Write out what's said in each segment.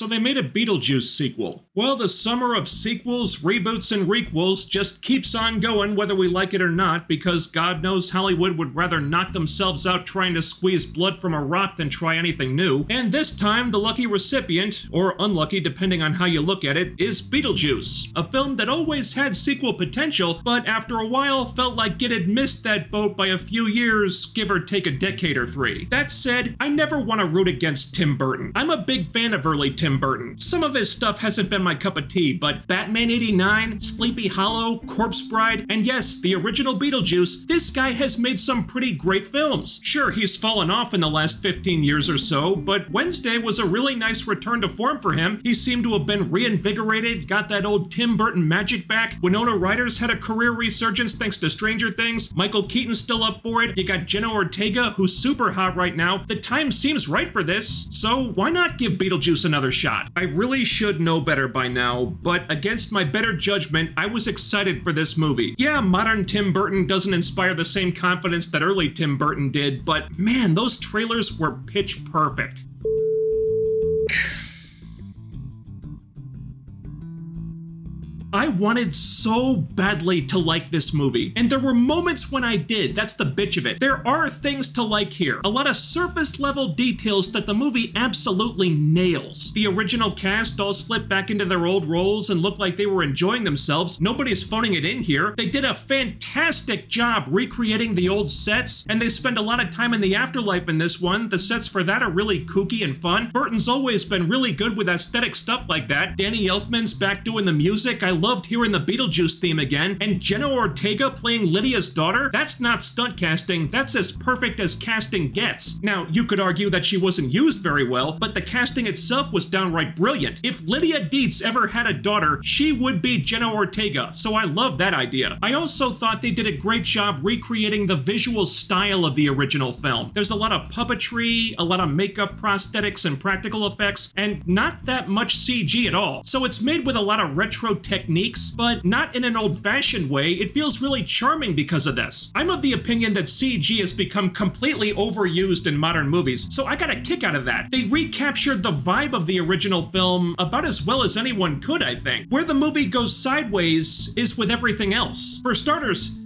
So they made a Beetlejuice sequel. Well, the summer of sequels, reboots, and requels just keeps on going whether we like it or not, because God knows Hollywood would rather knock themselves out trying to squeeze blood from a rock than try anything new. And this time, the lucky recipient, or unlucky depending on how you look at it, is Beetlejuice, a film that always had sequel potential, but after a while felt like it had missed that boat by a few years, give or take a decade or three. That said, I never want to root against Tim Burton. I'm a big fan of early Tim Burton. Some of his stuff hasn't been my cup of tea, but Batman '89, Sleepy Hollow, Corpse Bride, and yes, the original Beetlejuice, this guy has made some pretty great films. Sure, he's fallen off in the last 15 years or so, but Wednesday was a really nice return to form for him. He seemed to have been reinvigorated, got that old Tim Burton magic back. Winona Ryder's had a career resurgence thanks to Stranger Things. Michael Keaton's still up for it. You got Jenna Ortega, who's super hot right now. The time seems right for this, so why not give Beetlejuice another shot? I really should know better by now, but against my better judgment, I was excited for this movie. Yeah, modern Tim Burton doesn't inspire the same confidence that early Tim Burton did, but man, those trailers were pitch perfect. I wanted so badly to like this movie, and there were moments when I did. That's the bitch of it. There are things to like here. A lot of surface level details that the movie absolutely nails. The original cast all slipped back into their old roles and looked like they were enjoying themselves. Nobody's phoning it in here. They did a fantastic job recreating the old sets, and they spend a lot of time in the afterlife in this one. The sets for that are really kooky and fun. Burton's always been really good with aesthetic stuff like that. Danny Elfman's back doing the music. I loved hearing the Beetlejuice theme again, and Jenna Ortega playing Lydia's daughter. That's not stunt casting, that's as perfect as casting gets. Now, you could argue that she wasn't used very well, but the casting itself was downright brilliant. If Lydia Dietz ever had a daughter, she would be Jenna Ortega, so I love that idea. I also thought they did a great job recreating the visual style of the original film. There's a lot of puppetry, a lot of makeup, prosthetics, and practical effects, and not that much CG at all. So it's made with a lot of retro techniques, but not in an old-fashioned way. It feels really charming because of this. I'm of the opinion that CG has become completely overused in modern movies, so I got a kick out of that. They recaptured the vibe of the original film about as well as anyone could, I think. Where the movie goes sideways is with everything else. For starters,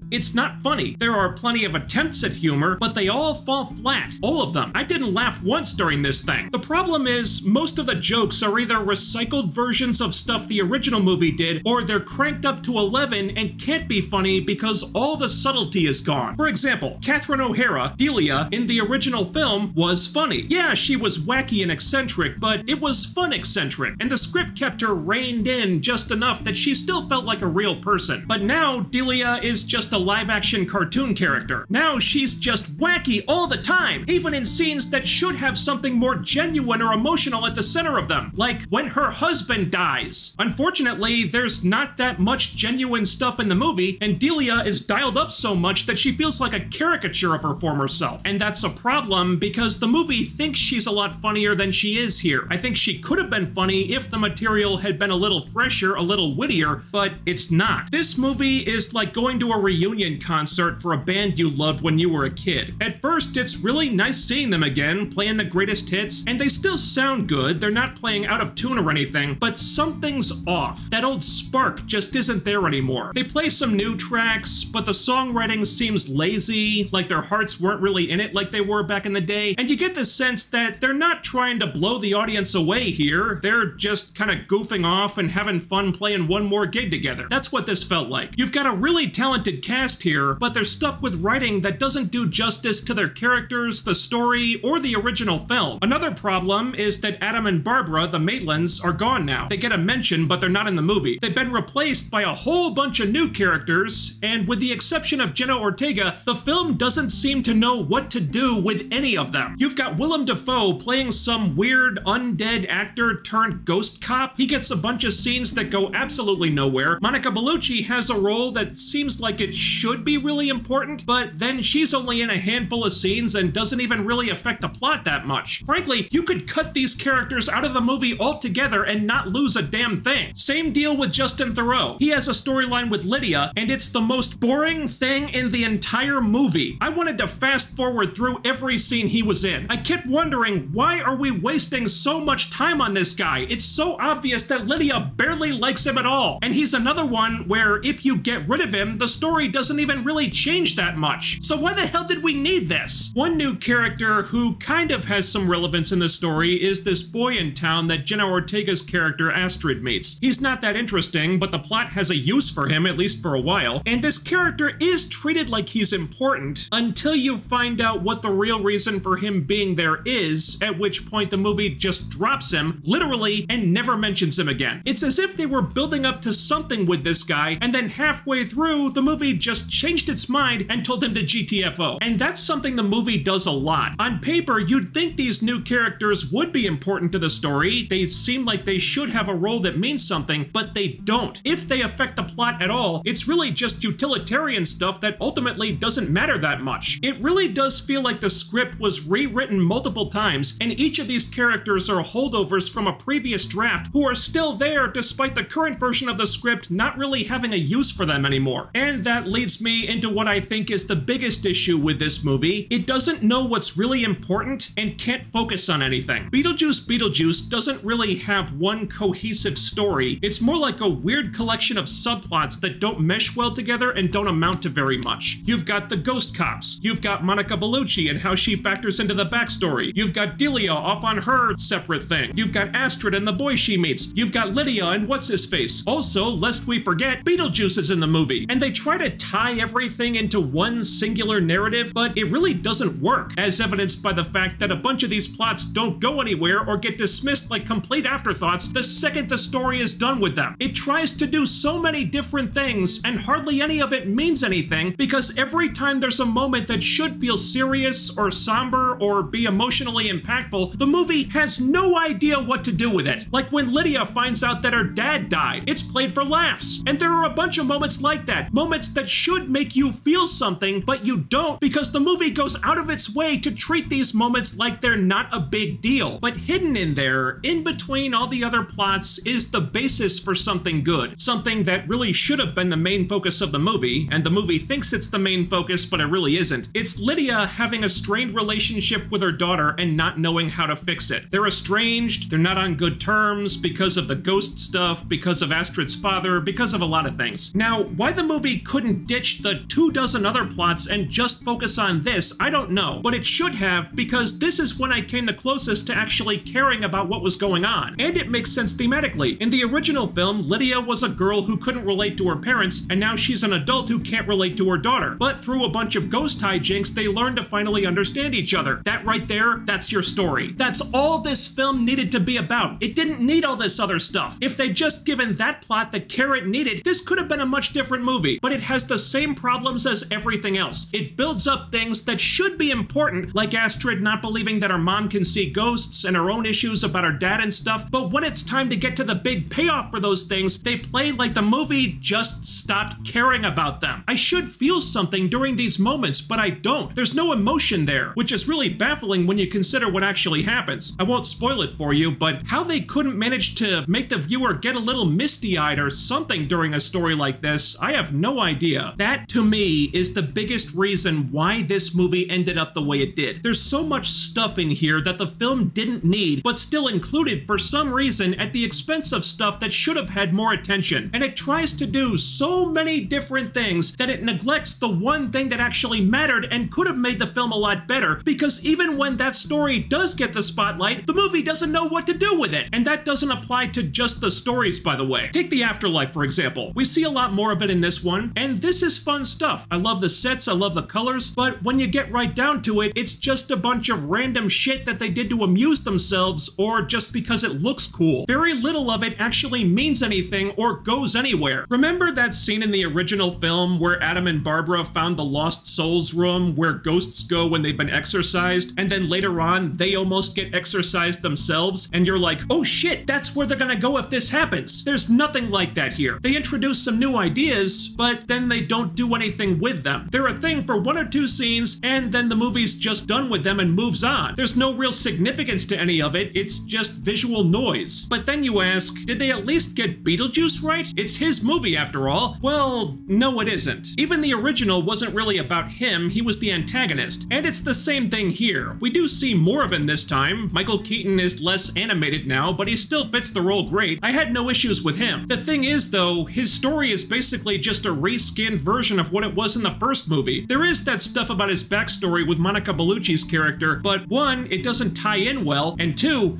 it's not funny. There are plenty of attempts at humor, but they all fall flat. All of them. I didn't laugh once during this thing. The problem is, most of the jokes are either recycled versions of stuff the original movie did, or they're cranked up to 11 and can't be funny because all the subtlety is gone. For example, Catherine O'Hara, Delia, in the original film was funny. Yeah, she was wacky and eccentric, but it was fun eccentric, and the script kept her reined in just enough that she still felt like a real person. But now, Delia is just a live-action cartoon character. Now she's just wacky all the time, even in scenes that should have something more genuine or emotional at the center of them, like when her husband dies. Unfortunately, there's not that much genuine stuff in the movie, and Delia is dialed up so much that she feels like a caricature of her former self. And that's a problem because the movie thinks she's a lot funnier than she is here. I think she could have been funny if the material had been a little fresher, a little wittier, but it's not. This movie is like going to a reunion concert for a band you loved when you were a kid. At first, it's really nice seeing them again, playing the greatest hits, and they still sound good. They're not playing out of tune or anything, but something's off. That old spark just isn't there anymore. They play some new tracks, but the songwriting seems lazy, like their hearts weren't really in it like they were back in the day, and you get the sense that they're not trying to blow the audience away here. They're just kind of goofing off and having fun playing one more gig together. That's what this felt like. You've got a really talented cast here, but they're stuck with writing that doesn't do justice to their characters, the story, or the original film. Another problem is that Adam and Barbara, the Maitlands, are gone now. They get a mention, but they're not in the movie. They've been replaced by a whole bunch of new characters, and with the exception of Jenna Ortega, the film doesn't seem to know what to do with any of them. You've got Willem Dafoe playing some weird undead actor turned ghost cop. He gets a bunch of scenes that go absolutely nowhere. Monica Bellucci has a role that seems like it should be really important, but then she's only in a handful of scenes and doesn't even really affect the plot that much. Frankly, you could cut these characters out of the movie altogether and not lose a damn thing. Same deal with Justin Theroux. He has a storyline with Lydia, and it's the most boring thing in the entire movie. I wanted to fast forward through every scene he was in. I kept wondering, why are we wasting so much time on this guy? It's so obvious that Lydia barely likes him at all. And he's another one where if you get rid of him, the story doesn't even really change that much. So why the hell did we need this? One new character who kind of has some relevance in the story is this boy in town that Jenna Ortega's character Astrid meets. He's not that interesting, but the plot has a use for him, at least for a while, and this character is treated like he's important until you find out what the real reason for him being there is, at which point the movie just drops him, literally, and never mentions him again. It's as if they were building up to something with this guy, and then halfway through, the movie just changed its mind and told him to GTFO. And that's something the movie does a lot. On paper, you'd think these new characters would be important to the story. They seem like they should have a role that means something, but they don't. If they affect the plot at all, it's really just utilitarian stuff that ultimately doesn't matter that much. It really does feel like the script was rewritten multiple times, and each of these characters are holdovers from a previous draft who are still there despite the current version of the script not really having a use for them anymore. And that leads me into what I think is the biggest issue with this movie. It doesn't know what's really important and can't focus on anything. Beetlejuice doesn't really have one cohesive story. It's more like a weird collection of subplots that don't mesh well together and don't amount to very much. You've got the ghost cops. You've got Monica Bellucci and how she factors into the backstory. You've got Delia off on her separate thing. You've got Astrid and the boy she meets. You've got Lydia and what's-his-face. Also, lest we forget, Beetlejuice is in the movie, and they try to tie everything into one singular narrative, but it really doesn't work, as evidenced by the fact that a bunch of these plots don't go anywhere or get dismissed like complete afterthoughts the second the story is done with them. It tries to do so many different things, and hardly any of it means anything, because every time there's a moment that should feel serious or somber or be emotionally impactful, the movie has no idea what to do with it. Like when Lydia finds out that her dad died, it's played for laughs. And there are a bunch of moments like that, moments that should make you feel something, but you don't, because the movie goes out of its way to treat these moments like they're not a big deal. But hidden in there, in between all the other plots, is the basis for something good. Something that really should have been the main focus of the movie, and the movie thinks it's the main focus, but it really isn't. It's Lydia having a strained relationship with her daughter and not knowing how to fix it. They're estranged, they're not on good terms because of the ghost stuff, because of Astrid's father, because of a lot of things. Now, why the movie couldn't ditch the 24 other plots and just focus on this, I don't know, but it should have, because this is when I came the closest to actually caring about what was going on. And it makes sense thematically. In the original film, Lydia was a girl who couldn't relate to her parents, and now she's an adult who can't relate to her daughter. But through a bunch of ghost hijinks, they learn to finally understand each other. That right there, that's your story. That's all this film needed to be about. It didn't need all this other stuff. If they'd just given that plot the care it needed, this could have been a much different movie. But it has the same problems as everything else. It builds up things that should be important, like Astrid not believing that her mom can see ghosts and her own issues about her dad and stuff, but when it's time to get to the big payoff for those things, they play like the movie just stopped caring about them. I should feel something during these moments, but I don't. There's no emotion there, which is really baffling when you consider what actually happens. I won't spoil it for you, but how they couldn't manage to make the viewer get a little misty-eyed or something during a story like this, I have no idea. That, to me, is the biggest reason why this movie ended up the way it did. There's so much stuff in here that the film didn't need, but still included for some reason at the expense of stuff that should have had more attention. And it tries to do so many different things that it neglects the one thing that actually mattered and could have made the film a lot better, because even when that story does get the spotlight, the movie doesn't know what to do with it. And that doesn't apply to just the stories, by the way. Take the afterlife, for example. We see a lot more of it in this one, and this is fun stuff. I love the sets, I love the colors, but when you get right down to it, it's just a bunch of random shit that they did to amuse themselves or just because it looks cool. Very little of it actually means anything or goes anywhere. Remember that scene in the original film where Adam and Barbara found the Lost Souls room where ghosts go when they've been exorcised, and then later on they almost get exorcised themselves, and you're like, oh shit, that's where they're gonna go if this happens. There's nothing like that here. They introduce some new ideas, but then they they don't do anything with them. They're a thing for 1 or 2 scenes, and then the movie's just done with them and moves on. There's no real significance to any of it, it's just visual noise. But then you ask, did they at least get Beetlejuice right? It's his movie after all. Well, no it isn't. Even the original wasn't really about him, he was the antagonist. And it's the same thing here. We do see more of him this time. Michael Keaton is less animated now, but he still fits the role great. I had no issues with him. The thing is though, his story is basically just a reskinned version of what it was in the first movie. There is that stuff about his backstory with Monica Bellucci's character, but 1, it doesn't tie in well, and 2,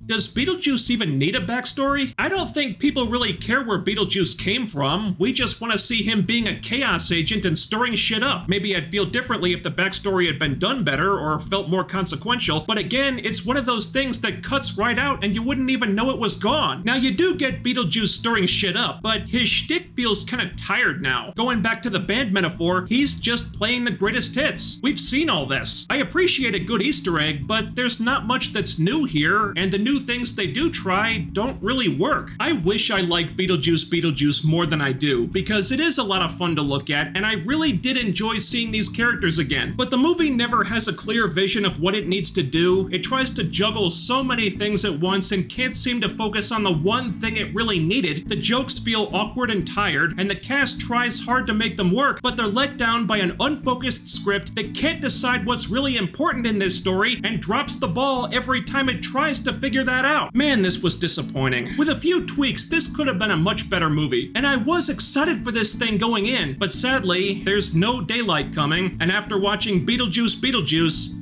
does Beetlejuice even need a backstory? I don't think people really care where Beetlejuice came from. We just want to see him being a chaos agent and stirring shit up. Maybe I'd feel differently if the backstory had been done better or felt more consequential, but again, it's one of those things that cuts right out and you wouldn't even know it was gone. Now, you do get Beetlejuice stirring shit up, but his shtick feels kind of tired now. Going back to the band metaphor, he's just playing the greatest hits. We've seen all this. I appreciate a good Easter egg, but there's not much that's new here, and the new things they do try don't really work. I wish I liked Beetlejuice more than I do, because it is a lot of fun to look at, and I really did enjoy seeing these characters again. But the movie never has a clear vision of what it needs to do. It tries to juggle so many things at once and can't seem to focus on the one thing it really needed. The jokes feel awkward and tired, and the cast tries hard to make them work, but they're let down by an unfocused script that can't decide what's really important in this story and drops the ball every time it tries to figure that out. Man, this was disappointing. With a few tweaks, this could have been a much better movie, and I was excited for this thing going in, but sadly, there's no daylight coming, and after watching Beetlejuice,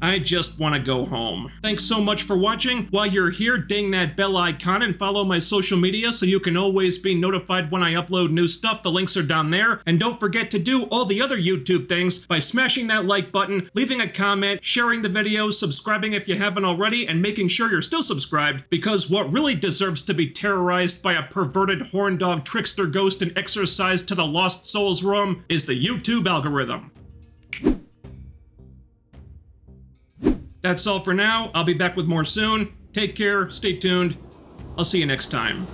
I just want to go home. Thanks so much for watching. While you're here, ding that bell icon and follow my social media so you can always be notified when I upload new stuff. The links are down there. And don't forget to do all the other YouTube things by smashing that like button, leaving a comment, sharing the video, subscribing if you haven't already, and making sure you're still subscribed, because what really deserves to be terrorized by a perverted horn dog trickster ghost and exorcised to the lost souls room is the YouTube algorithm. That's all for now. I'll be back with more soon. Take care, stay tuned. I'll see you next time.